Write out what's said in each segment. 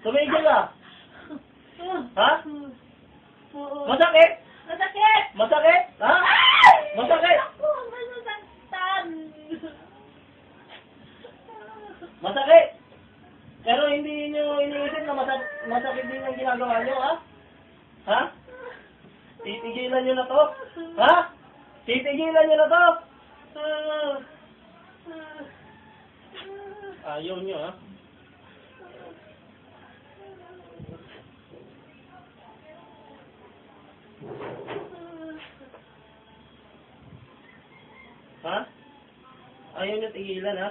Tumigil ka. Ha? Oo. Masakit? Masakit! Masakit? Ha? Ay! Masakit? Ako, masasaktan. Masakit? Pero hindi nyo iniisip na masakit din yung ginagawa nyo, ha? Ha? Titigilan nyo na to? Ha? Titigilan nyo na to? Ayaw nyo, ha? Ha? Ayaw nyo tigilan, ha?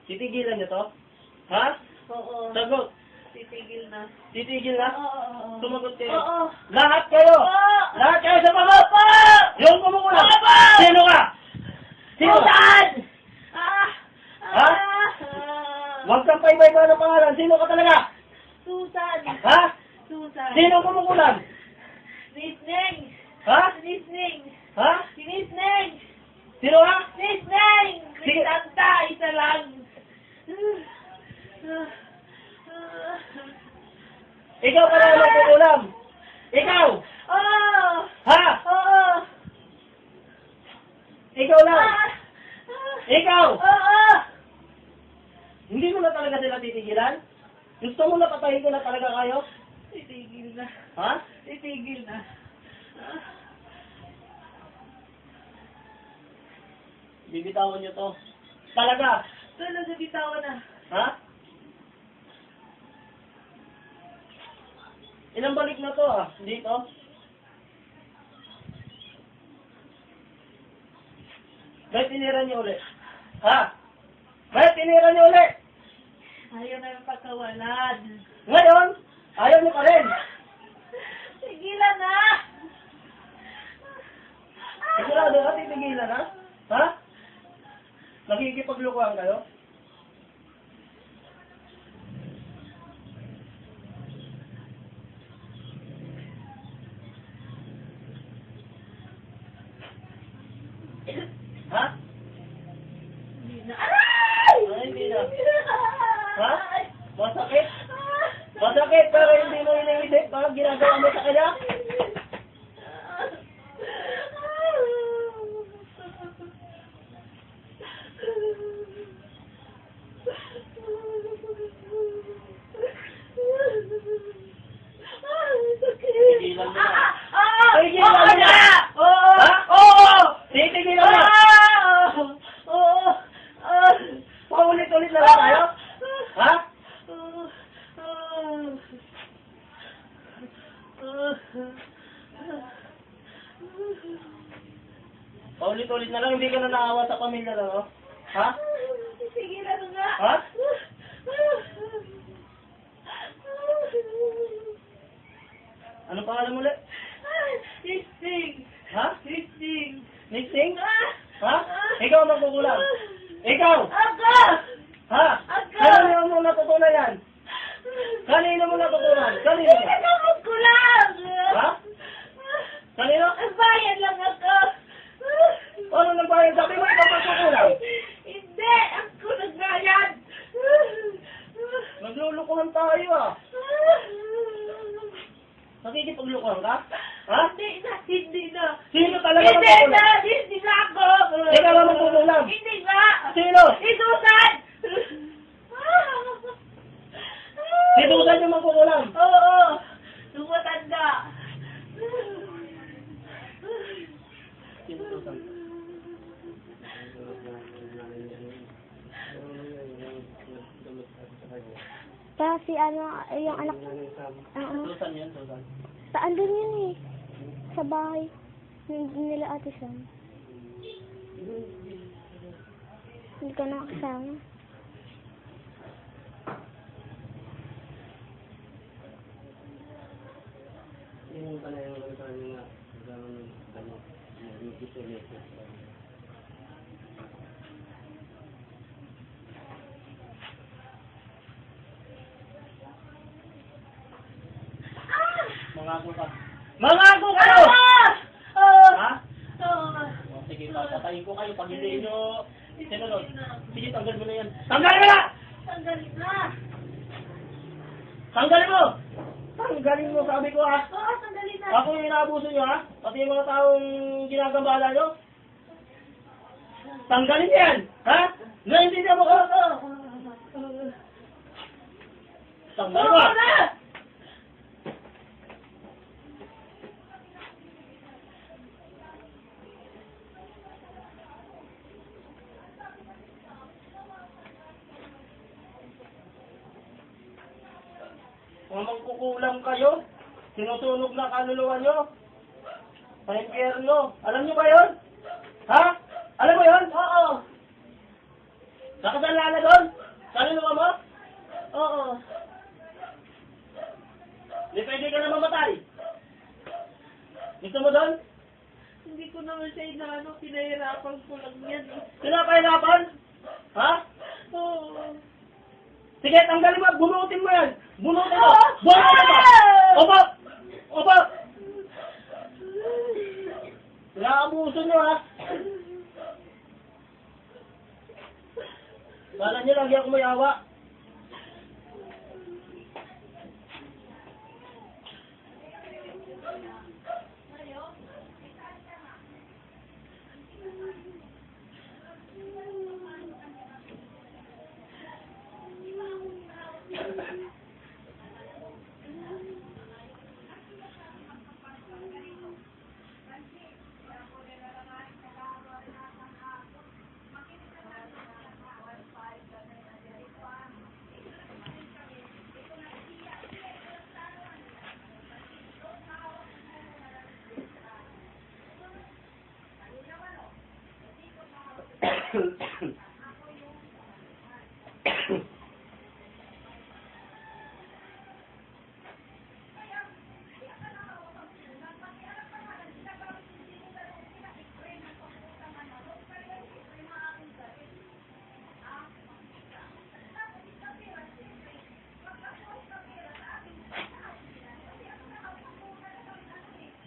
Titigilan nyo to? Ha? Oo. Sagot. Titigil na. Titigil na? Oo. Sumagot kayo. Oo. Lahat kayo! Oo. Lahat kayo sa baba! Yung kumukulang! Opo! Sino ka? Sino? Susan! Ah! Ha? Huwag kang paibay-ibay ng pangalan. Sino ka talaga? Susan! Ha? Susan! Sino kumukulang? Nisning! Ha? Nisning! Ha? Nisning! Sino ka? Nisning! Sige. Santa! Isa lang! Ikaw ka na magkukulam. Ikaw! Oo! Ha? Oo! Ikaw lang! Ikaw! Oo! Hindi mo na talaga sila titigilan? Gusto mo na patayin ko na talaga kayo? Titigil na. Ha? Titigil na. Bibitawan nyo to. Talaga! Talaga bitawan na. Ha? Ilang balik na to, ah? Dito? Bakit tinira niyo ulit? Ha? Bakit tinira niyo ulit? Ayaw na yung pagkawalan. Ngayon, ayaw niyo pa rin. Tigilan na! Sigurado ka, titigilan na? Ha? Nakikipaglukuhan kayo? Ha? Hindi na. Aray! Ay, hindi na. Ha? Masakit? Masakit pero hindi mo iniisip pag ginagawa mo sa kanya? Tigilan mo na. Tigilan mo na! Oo! Ha? Oo! Titigilan mo! Oo! Paulit-ulit na lang tayo? Ha? Paulit-ulit na lang, hindi ka na naawa sa pamilya na, no? Ha? Sige na nga. Ha? Ano pangalan mo ulit? Listing! Ha? Listing! Mixing? Ha? Ikaw ang magkukulang. Ikaw! Ako! Ha? Ako! Kanino mo natutunan yan? Kanino mo natutunan? Kanino? Pinagkamot ko lang! Ha? Kanino? Nagbayad lang ako! Ano nagbayad? Sabi mo ikaw magkukulang. Hindi! Ako nagbayad! Naglulukuhan tayo, ah. Nakikipaglukuhan ka? Ha? Hindi na! Hindi na! Sino talaga Hindi magkukulang? na! Hindi na ako! Ikaw ang magkukulang. Hindi na! Sino? Si Susan! Si Susan yung magkukulang. Oo! Tumatanda! Sino Susan? Kasi ano, yung anak, Susan yun, Susan. saan din yun eh. Sa bahay nila Ate Sam. Hindi ka nakasama. Yung pala yung nga, yung gusto Mangako ka. Mangako kayo! Ha? O, sige, papatayin ko kayo pag hindi nyo sinunod. Sige, tanggal mo na yan. Tanggal mo na! Tanggalin na. Tanggalin mo! Tanggalin mo, sabi ko ha. Oo, tanggalin na. Ako yung inaabuso nyo ha. Pati yung mga taong ginagambala nyo. Tanggalin yan! Ha? Naintindihan mo ko? Tanggalin mo! Oo na. Kung magkukulang kayo, sinusunog na kaluluwa nyo. Sa impyerno. Alam nyo ba yun? Ha? Alam mo yun? Oo. Nakasala na doon? Kaluluwa mo? Oo. Di pwede ka na mamatay. Gusto mo doon? Hindi ko naman siya inaano, pinahirapan ko lang yan. Pinapahirapan? Ha? Oo. Sige, tanggalin mo. Bunutin mo yan. Bunutin mo. Bunutin mo. Opo. Opo. Naabuso nyo ha. Kala nyo lagi ako may awa.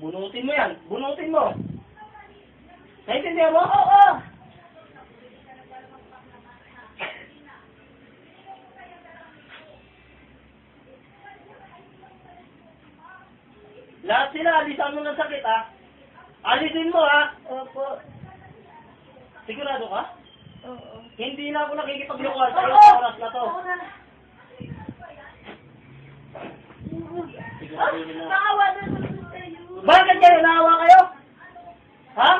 Bunutin mo yan. Bunutin mo. Naintindihan mo? Oo. Lahat sila, alisan mo ng sakit ha. Alisin mo ha. Opo. Sigurado ka? Oo. Hindi na ako nakikipaglukuhan sa iyo Oo. sa oras na to. Oo na. Sigurado na. Naawa na naman sa'yo. Bakit kayo? Naawa kayo? Ha?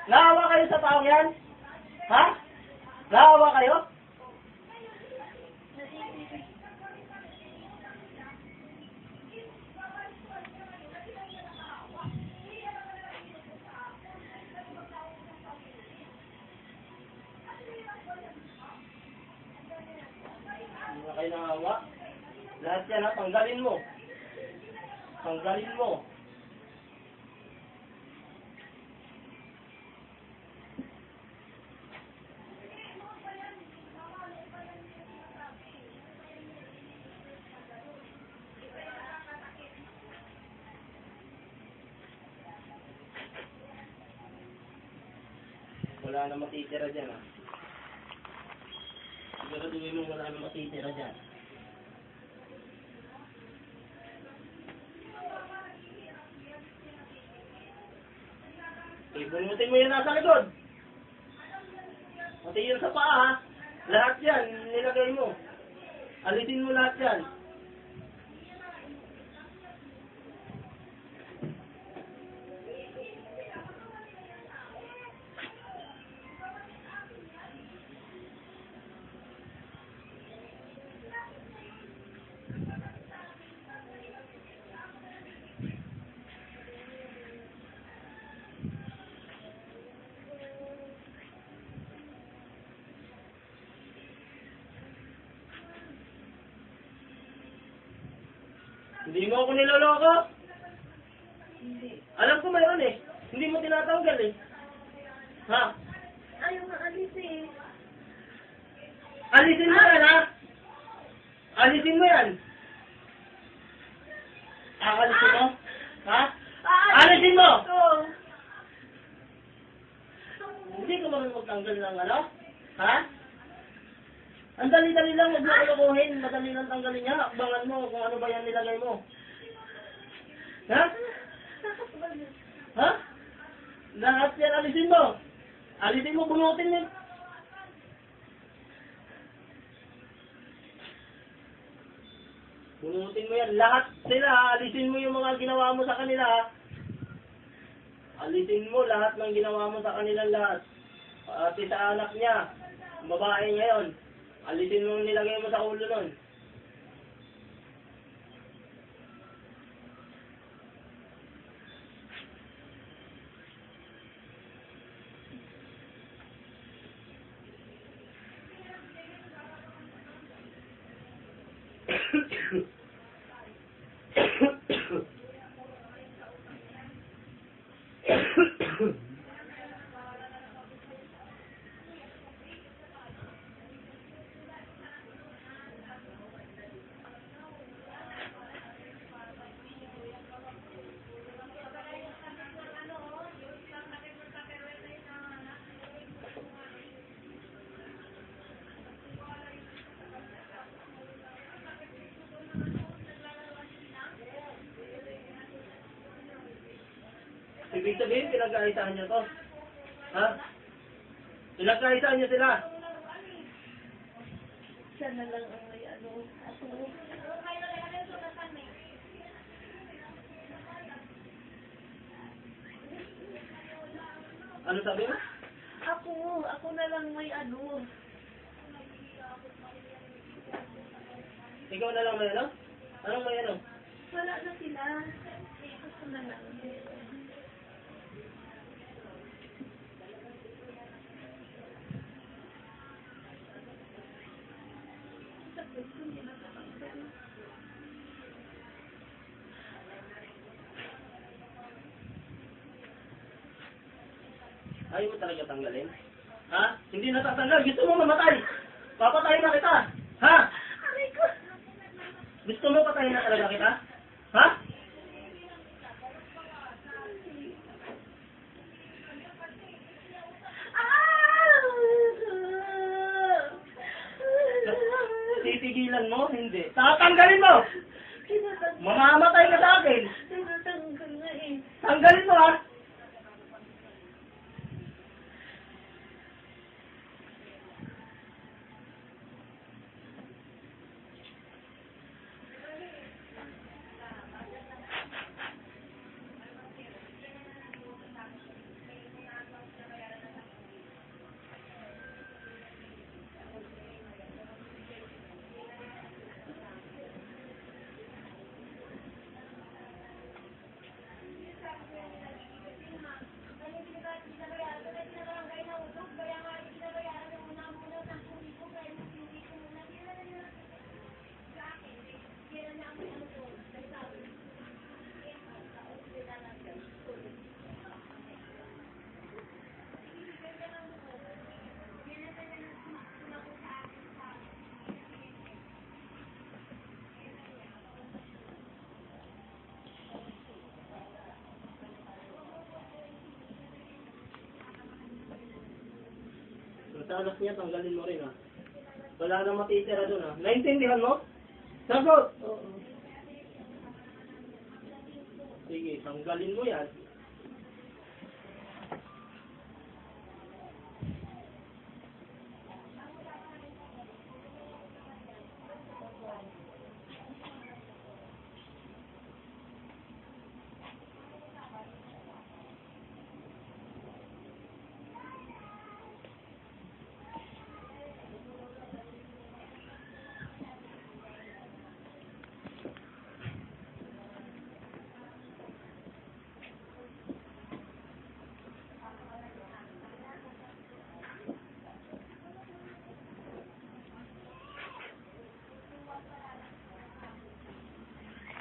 Naawa kayo sa taong yan? Ha? Naawa kayo? Hindi na kayo naawa. Lahat yan ha, tanggalin mo. Tanggalin mo. Wala na matitira dyan ha. Siguraduhin mo wala na matitira dyan. Ibunutin mo yun nasa likod. Pati yun sa paa ha. Lahat yan, nilagay mo. Alisin mo lahat yan. Hindi mo ako niloloko. Hindi. Alam ko mayroon eh. Hindi mo tinatanggal eh. Ha? Ayaw nga alis eh. Alisin mo yan ha? Alisin mo yan. Alisin mo? Ha? Alisin mo! Oo. Hindi ka marunong magtanggal ng ano? Ha? Ang dali-dali lang, huwag mo kulukuhin. Madali lang tanggalin niya. Akbangan mo kung ano ba yan nilagay mo. Ha? Ha? Lahat yan, alisin mo. Alisin mo, bunutin mo. Bunutin mo yan. Lahat sila, alisin mo yung mga ginawa mo sa kanila. Alisin mo lahat ng ginawa mo sa kanilang lahat. Pati sa anak niya, ang babae ngayon. Alisin mo yung nilagay mo sa ulo nun. Ibig sabihin, pinagkaisahan niyo to. Ha? Pinagkaisahan niyo sila. Siya na lang ang may ano. Ako. Ano sabi mo? Ako na lang may ano. Ikaw na lang may ano? Anong may ano? Wala na sila. Ako na lang. Ayaw mo talaga tanggalin? Ha? Hindi natatanggal. Gusto mo mamatay. Papatayin na kita. Ha? Aray ko. Gusto mo patayin na talaga kita? Ha? Titigilan mo? Hindi. Tatanggalin mo! Mamamatay ka sa akin. Tinatanggal nga eh. Tanggalin mo ha! Sa anak niya, tanggalin mo rin ha. Wala nang matitira doon ha. Naintindihan mo? Sagot! Oo. Sige, tanggalin mo yan.